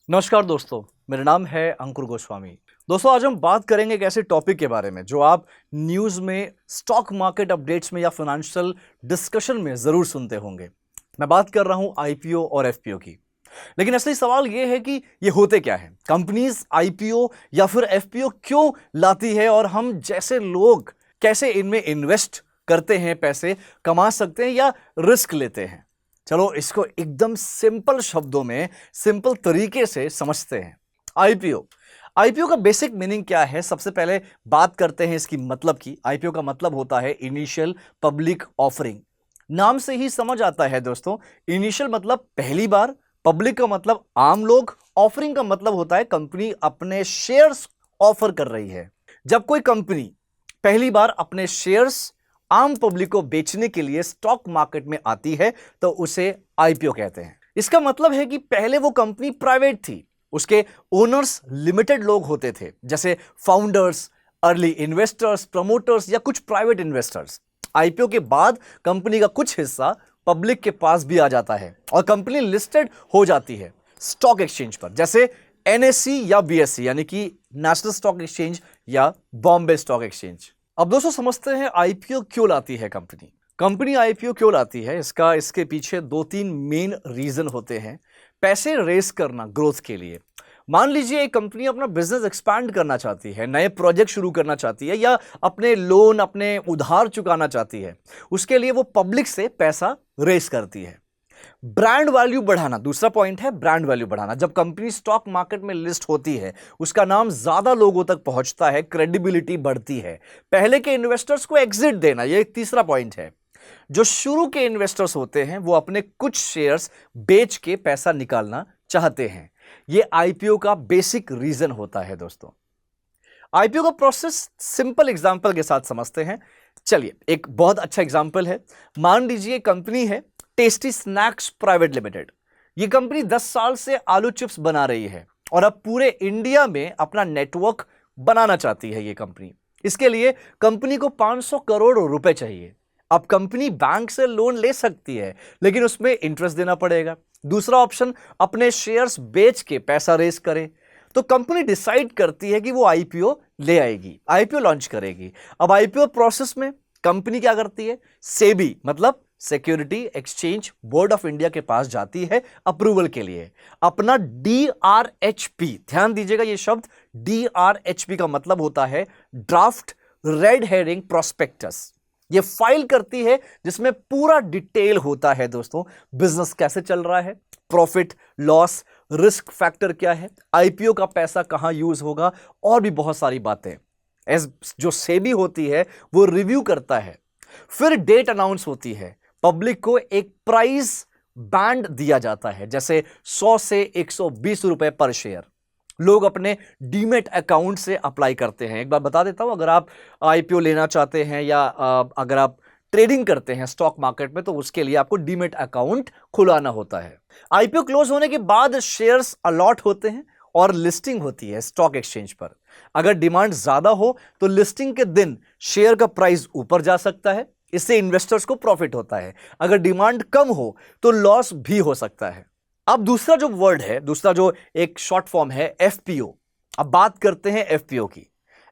नमस्कार दोस्तों, मेरा नाम है अंकुर गोस्वामी। दोस्तों, आज हम बात करेंगे एक ऐसे टॉपिक के बारे में जो आप न्यूज़ में, स्टॉक मार्केट अपडेट्स में या फाइनेंशियल डिस्कशन में ज़रूर सुनते होंगे। मैं बात कर रहा हूं आईपीओ और एफपीओ की। लेकिन असली सवाल यह है कि ये होते क्या है, कंपनीज आईपीओ या फिर एफपीओ क्यों लाती है और हम जैसे लोग कैसे इनमें इन्वेस्ट करते हैं, पैसे कमा सकते हैं या रिस्क लेते हैं। चलो इसको एकदम सिंपल शब्दों में, सिंपल तरीके से समझते हैं। आईपीओ आईपीओ का बेसिक मीनिंग क्या है, सबसे पहले बात करते हैं इसकी मतलब की। आईपीओ का मतलब होता है इनिशियल पब्लिक ऑफरिंग। नाम से ही समझ आता है दोस्तों, इनिशियल मतलब पहली बार, पब्लिक का मतलब आम लोग, ऑफरिंग का मतलब होता है कंपनी अपने शेयर्स ऑफर कर रही है। जब कोई कंपनी पहली बार अपने शेयर्स आम पब्लिक को बेचने के लिए स्टॉक मार्केट में आती है तो उसे आईपीओ कहते हैं। इसका मतलब है कि पहले वो कंपनी प्राइवेट थी, उसके ओनर्स लिमिटेड लोग होते थे, जैसे फाउंडर्स, अर्ली इन्वेस्टर्स, प्रमोटर्स या कुछ प्राइवेट इन्वेस्टर्स। आईपीओ के बाद कंपनी का कुछ हिस्सा पब्लिक के पास भी आ जाता है और कंपनी लिस्टेड हो जाती है स्टॉक एक्सचेंज पर, जैसे एनएससी या बीएससी यानी कि नेशनल स्टॉक एक्सचेंज या बॉम्बे स्टॉक एक्सचेंज। अब दोस्तों समझते हैं आईपीओ क्यों लाती है कंपनी। कंपनी आईपीओ क्यों लाती है, इसके पीछे दो तीन मेन रीजन होते हैं। पैसे रेस करना ग्रोथ के लिए। मान लीजिए एक कंपनी अपना बिजनेस एक्सपैंड करना चाहती है, नए प्रोजेक्ट शुरू करना चाहती है या अपने लोन, अपने उधार चुकाना चाहती है। उसके लिए वो पब्लिक से पैसा रेस करती है। ब्रांड वैल्यू बढ़ाना दूसरा पॉइंट है। ब्रांड वैल्यू बढ़ाना, जब कंपनी स्टॉक मार्केट में लिस्ट होती है, उसका नाम ज्यादा लोगों तक पहुंचता है, क्रेडिबिलिटी बढ़ती है। पहले के इन्वेस्टर्स को एग्जिट देना, यह एक तीसरा पॉइंट है। जो शुरू के इन्वेस्टर्स होते हैं वो अपने कुछ शेयर्स बेच के पैसा निकालना चाहते हैं। यह आईपीओ का बेसिक रीजन होता है दोस्तों। आईपीओ का प्रोसेस सिंपल एग्जांपल के साथ समझते हैं। चलिए, एक बहुत अच्छा एग्जांपल है। मान लीजिए कंपनी है टेस्टी स्नैक्स प्राइवेट लिमिटेड। यह कंपनी 10 साल से आलू चिप्स बना रही है और अब पूरे इंडिया में अपना नेटवर्क बनाना चाहती है यह कंपनी। इसके लिए कंपनी को 500 करोड़ रुपए चाहिए। अब कंपनी बैंक से लोन ले सकती है, लेकिन उसमें इंटरेस्ट देना पड़ेगा। दूसरा ऑप्शन, अपने शेयर्स बेच के पैसा रेस करे। तो कंपनी डिसाइड करती है कि वो आईपीओ ले आएगी, आईपीओ लॉन्च करेगी। अब आईपीओ प्रोसेस में कंपनी क्या करती है, सेबी मतलब security exchange board of India के पास जाती है अप्रूवल के लिए। अपना डीआरएचपी, ध्यान दीजिएगा ये शब्द, डीआरएचपी का मतलब होता है ड्राफ्ट रेड हेरिंग प्रोस्पेक्टस। ये फाइल करती है जिसमें पूरा डिटेल होता है दोस्तों, बिजनेस कैसे चल रहा है, प्रॉफिट लॉस, रिस्क फैक्टर क्या है, आईपीओ का पैसा कहां यूज होगा और भी बहुत सारी बातें। जो सेबी होती है वो रिव्यू करता है। फिर डेट अनाउंस होती है, पब्लिक को एक प्राइस बैंड दिया जाता है, जैसे 100 से 120 रुपए पर शेयर। लोग अपने डीमेट अकाउंट से अप्लाई करते हैं। एक बार बता देता हूं, अगर आप आईपीओ लेना चाहते हैं या अगर आप ट्रेडिंग करते हैं स्टॉक मार्केट में, तो उसके लिए आपको डीमेट अकाउंट खुलाना होता है। आईपीओ क्लोज होने के बाद शेयर्स अलॉट होते हैं और लिस्टिंग होती है स्टॉक एक्सचेंज पर। अगर डिमांड ज्यादा हो तो लिस्टिंग के दिन शेयर का प्राइस ऊपर जा सकता है, इससे इन्वेस्टर्स को प्रॉफिट होता है। अगर डिमांड कम हो तो लॉस भी हो सकता है। अब दूसरा जो वर्ड है, दूसरा जो एक शॉर्ट फॉर्म है, एफपीओ। अब बात करते हैं एफपीओ की।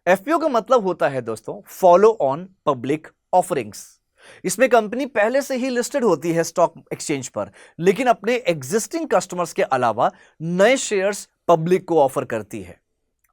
एफपीओ का मतलब होता है दोस्तों फॉलो ऑन पब्लिक ऑफरिंग्स। इसमें कंपनी पहले से ही लिस्टेड होती है स्टॉक एक्सचेंज पर, लेकिन अपने एग्जिस्टिंग कस्टमर्स के अलावा नए शेयर्स पब्लिक को ऑफर करती है।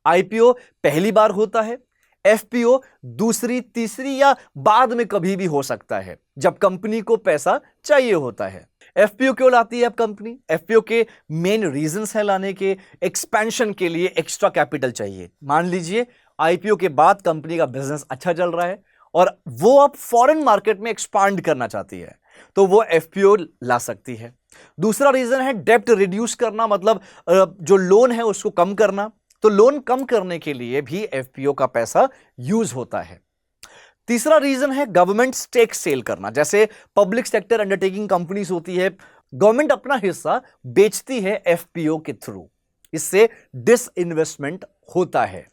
आईपीओ पहली बार होता है, एफपीओ दूसरी, तीसरी या बाद में कभी भी हो सकता है जब कंपनी को पैसा चाहिए होता है। एफपीओ क्यों लाती है अब कंपनी? एफपीओ के मेन रीजंस हैं लाने के। एक्सपेंशन के लिए एक्स्ट्रा कैपिटल चाहिए। मान लीजिए आईपीओ के बाद कंपनी का बिजनेस अच्छा चल रहा है और वो अब फॉरेन मार्केट में एक्सपांड करना चाहती है, तो वो एफपीओ ला सकती है। दूसरा रीजन है डेब्ट रिड्यूस करना, मतलब जो लोन है उसको कम करना। तो लोन कम करने के लिए भी एफपीओ का पैसा यूज होता है। तीसरा रीजन है गवर्नमेंट स्टेक सेल करना, जैसे पब्लिक सेक्टर अंडरटेकिंग कंपनीज होती है, गवर्नमेंट अपना हिस्सा बेचती है एफपीओ के थ्रू, इससे डिसइन्वेस्टमेंट होता है।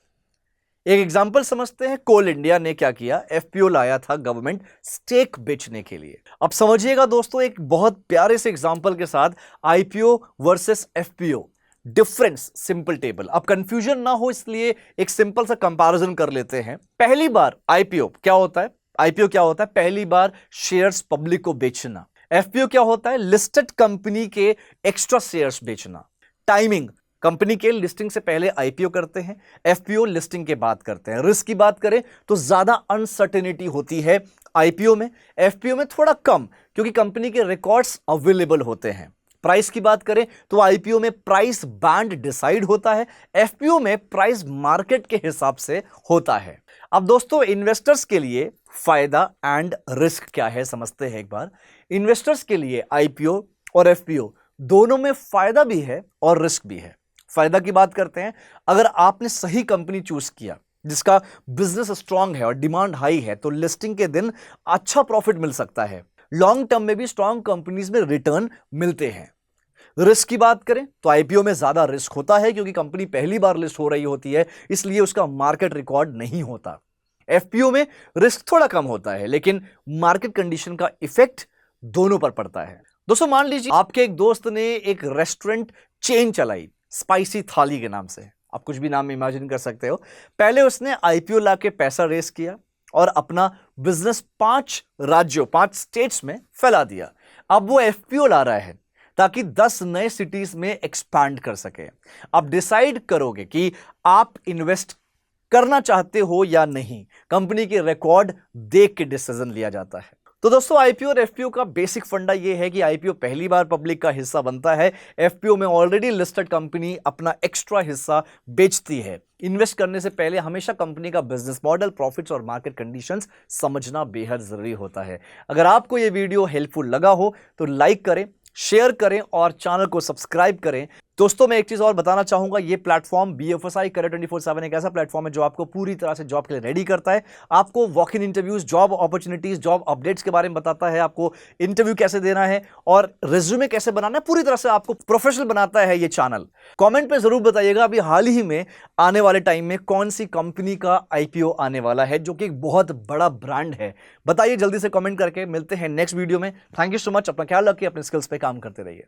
एक एग्जांपल समझते हैं, कोल इंडिया ने क्या किया, एफपीओ लाया था गवर्नमेंट स्टेक बेचने के लिए। अब समझिएगा दोस्तों एक बहुत प्यारे से एग्जांपल के साथ, IPO versus FPO. Difference simple table. अब कंफ्यूजन ना हो इसलिए एक सिंपल सा कंपैरिजन कर लेते हैं। पहली बार आईपीओ क्या होता है? आईपीओ क्या होता है? पहली बार शेयर्स पब्लिक को बेचना। एफपीओ क्या होता है? लिस्टेड कंपनी के एक्स्ट्रा शेयर्स बेचना। टाइमिंग, कंपनी के लिस्टिंग से पहले आईपीओ करते हैं, एफपीओ लिस्टिंग के बाद करते हैं। रिस्क की बात करें तो ज्यादा अनसर्टेनिटी होती है आईपीओ में, एफपीओ में थोड़ा कम, क्योंकि कंपनी के रिकॉर्ड्स अवेलेबल होते हैं। प्राइस की बात करें तो आईपीओ में प्राइस बैंड डिसाइड होता है, एफपीओ में प्राइस मार्केट के हिसाब से होता है। अब दोस्तों इन्वेस्टर्स के लिए फायदा एंड रिस्क क्या है समझते हैं एक बार। इन्वेस्टर्स के लिए आईपीओ और एफपीओ दोनों में फायदा भी है और रिस्क भी है। फायदा की बात करते हैं, अगर आपने सही कंपनी चूज किया जिसका बिजनेस स्ट्रांग है और डिमांड हाई है तो लिस्टिंग के दिन अच्छा प्रॉफिट मिल सकता है। लॉन्ग टर्म में भी स्ट्रांग कंपनीज में रिटर्न मिलते हैं। रिस्क की बात करें तो आईपीओ में ज्यादा रिस्क होता है क्योंकि कंपनी पहली बार लिस्ट हो रही होती है, इसलिए उसका मार्केट रिकॉर्ड नहीं होता। एफपीओ में रिस्क थोड़ा कम होता है लेकिन मार्केट कंडीशन का इफेक्ट दोनों पर पड़ता है। दोस्तों मान लीजिए आपके एक दोस्त ने एक रेस्टोरेंट चेन चलाई स्पाइसी थाली के नाम से, आप कुछ भी नाम इमेजिन कर सकते हो। पहले उसने आईपीओ लाके पैसा रेस किया और अपना बिजनेस 5 राज्यों 5 स्टेट्स में फैला दिया। अब वो एफपीओ ला रहा है ताकि 10 नए सिटीज में एक्सपैंड कर सके। अब डिसाइड करोगे कि आप इन्वेस्ट करना चाहते हो या नहीं, कंपनी के रिकॉर्ड देख के डिसीजन लिया जाता है। तो दोस्तों आईपीओ और एफपीओ का बेसिक फंडा यह है कि आईपीओ पहली बार पब्लिक का हिस्सा बनता है, एफपीओ में ऑलरेडी लिस्टेड कंपनी अपना एक्स्ट्रा हिस्सा बेचती है। इन्वेस्ट करने से पहले हमेशा कंपनी का बिजनेस मॉडल, प्रॉफिट्स और मार्केट कंडीशंस समझना बेहद जरूरी होता है। अगर आपको यह वीडियो हेल्पफुल लगा हो तो लाइक करें, शेयर करें और चैनल को सब्सक्राइब करें। दोस्तों मैं एक चीज और बताना चाहूंगा, ये प्लेटफॉर्म बीएफएसआई करियर 24/7 एक ऐसा प्लेटफॉर्म है जो आपको पूरी तरह से जॉब के लिए रेडी करता है। आपको walk in interviews, job opportunities, job updates के बारे में बताता है, आपको इंटरव्यू कैसे देना है और रिज्यूमे कैसे बनाना है, पूरी तरह से आपको प्रोफेशनल बनाता है ये चैनल। कमेंट पे जरूर बताइएगा अभी हाल ही में आने वाले टाइम में कौन सी कंपनी का आईपीओ आने वाला है जो कि एक बहुत बड़ा ब्रांड है। बताइए जल्दी से कमेंट करके। मिलते हैं नेक्स्ट वीडियो में। Thank you so much. अपना ख्याल रखिए, अपने स्किल्स पे काम करते रहिए।